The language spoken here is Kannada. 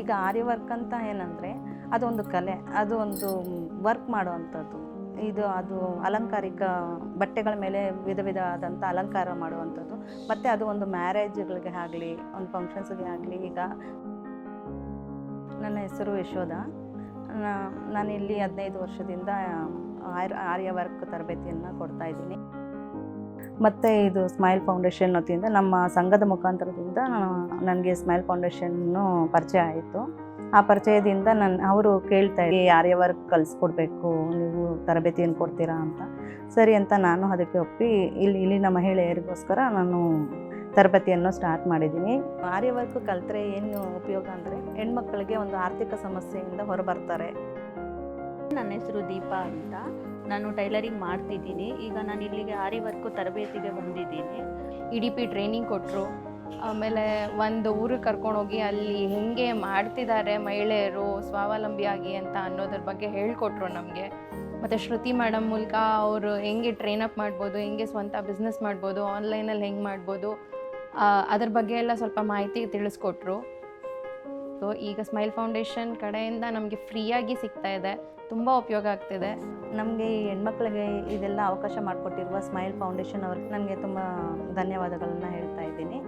ಈಗ ಆರಿ ವರ್ಕ್ ಅಂತ ಏನಂದರೆ ಅದೊಂದು ಕಲೆ, ಅದು ಒಂದು ವರ್ಕ್ ಮಾಡುವಂಥದ್ದು. ಅದು ಅಲಂಕಾರಿಕ ಬಟ್ಟೆಗಳ ಮೇಲೆ ವಿಧ ವಿಧವಾದಂಥ ಅಲಂಕಾರ ಮಾಡುವಂಥದ್ದು. ಮತ್ತು ಅದು ಒಂದು ಮ್ಯಾರೇಜ್ಗಳಿಗೆ ಆಗಲಿ, ಒಂದು ಫಂಕ್ಷನ್ಸ್ಗೆ ಆಗಲಿ. ಈಗ ನನ್ನ ಹೆಸರು ಯಶೋಧ. ನಾನಿಲ್ಲಿ 15 ವರ್ಷದಿಂದ ಆರ್ಯ ವರ್ಕ್ ತರಬೇತಿಯನ್ನು ಕೊಡ್ತಾಯಿದ್ದೀನಿ. ಮತ್ತು ಇದು ಸ್ಮೈಲ್ ಫೌಂಡೇಶನ್ ವತಿಯಿಂದ ನಮ್ಮ ಸಂಘದ ಮುಖಾಂತರದಿಂದ ನನಗೆ ಸ್ಮೈಲ್ ಫೌಂಡೇಶನ್ನು ಪರಿಚಯ ಆಯಿತು. ಆ ಪರಿಚಯದಿಂದ ಅವರು ಕೇಳ್ತಾಯಿದ್ದೆ, ಆರ್ಯ ವರ್ಕ್ ಕಲಿಸ್ಕೊಡ್ಬೇಕು, ನೀವು ತರಬೇತಿಯನ್ನು ಕೊಡ್ತೀರಾ ಅಂತ. ಸರಿ ಅಂತ ನಾನು ಅದಕ್ಕೆ ಒಪ್ಪಿ ಇಲ್ಲಿನ ಮಹಿಳೆಯರಿಗೋಸ್ಕರ ನಾನು ತರಬೇತಿಯನ್ನು ಸ್ಟಾರ್ಟ್ ಮಾಡಿದ್ದೀನಿ. ಆರ್ಯ ವರ್ಕ್ ಕಲಿತ್ರೆ ಏನು ಉಪಯೋಗ ಅಂದರೆ, ಹೆಣ್ಮಕ್ಳಿಗೆ ಒಂದು ಆರ್ಥಿಕ ಸಮಸ್ಯೆಯಿಂದ ಹೊರಬರ್ತಾರೆ. ನನ್ನ ಹೆಸರು ದೀಪಾ ಅಂತ. ನಾನು ಟೈಲರಿಂಗ್ ಮಾಡ್ತಿದ್ದೀನಿ. ಈಗ ನಾನು ಇಲ್ಲಿಗೆ ಆರಿ ವರ್ಕು ತರಬೇತಿಗೆ ಬಂದಿದ್ದೀನಿ. EDP ಟ್ರೈನಿಂಗ್ ಕೊಟ್ಟರು. ಆಮೇಲೆ ಒಂದು ಊರಿಗೆ ಕರ್ಕೊಂಡೋಗಿ ಅಲ್ಲಿ ಹೇಗೆ ಮಾಡ್ತಿದ್ದಾರೆ ಮಹಿಳೆಯರು ಸ್ವಾವಲಂಬಿಯಾಗಿ ಅಂತ ಅನ್ನೋದ್ರ ಬಗ್ಗೆ ಹೇಳಿಕೊಟ್ರು ನಮಗೆ. ಮತ್ತು ಶ್ರುತಿ ಮೇಡಮ್ ಮೂಲಕ ಅವರು ಹೆಂಗೆ ಟ್ರೈನಪ್ ಮಾಡ್ಬೋದು, ಹೆಂಗೆ ಸ್ವಂತ ಬಿಸ್ನೆಸ್ ಮಾಡ್ಬೋದು, ಆನ್ಲೈನಲ್ಲಿ ಹೆಂಗೆ ಮಾಡ್ಬೋದು, ಅದ್ರ ಬಗ್ಗೆ ಎಲ್ಲ ಸ್ವಲ್ಪ ಮಾಹಿತಿ ತಿಳಿಸ್ಕೊಟ್ರು. ಸೊ ಈಗ ಸ್ಮೈಲ್ ಫೌಂಡೇಶನ್ ಕಡೆಯಿಂದ ನಮಗೆ ಫ್ರೀಯಾಗಿ ಸಿಗ್ತಾ ಇದೆ, ತುಂಬ ಉಪಯೋಗ ಆಗ್ತಿದೆ. ನಮಗೆ ಈ ಹೆಣ್ಮಕ್ಳಿಗೆ ಇದೆಲ್ಲ ಅವಕಾಶ ಮಾಡಿಕೊಟ್ಟಿರುವ ಸ್ಮೈಲ್ ಫೌಂಡೇಶನ್ ಅವ್ರಿಗೆ ನನಗೆ ತುಂಬ ಧನ್ಯವಾದಗಳನ್ನು ಹೇಳ್ತಾ ಇದ್ದೀನಿ.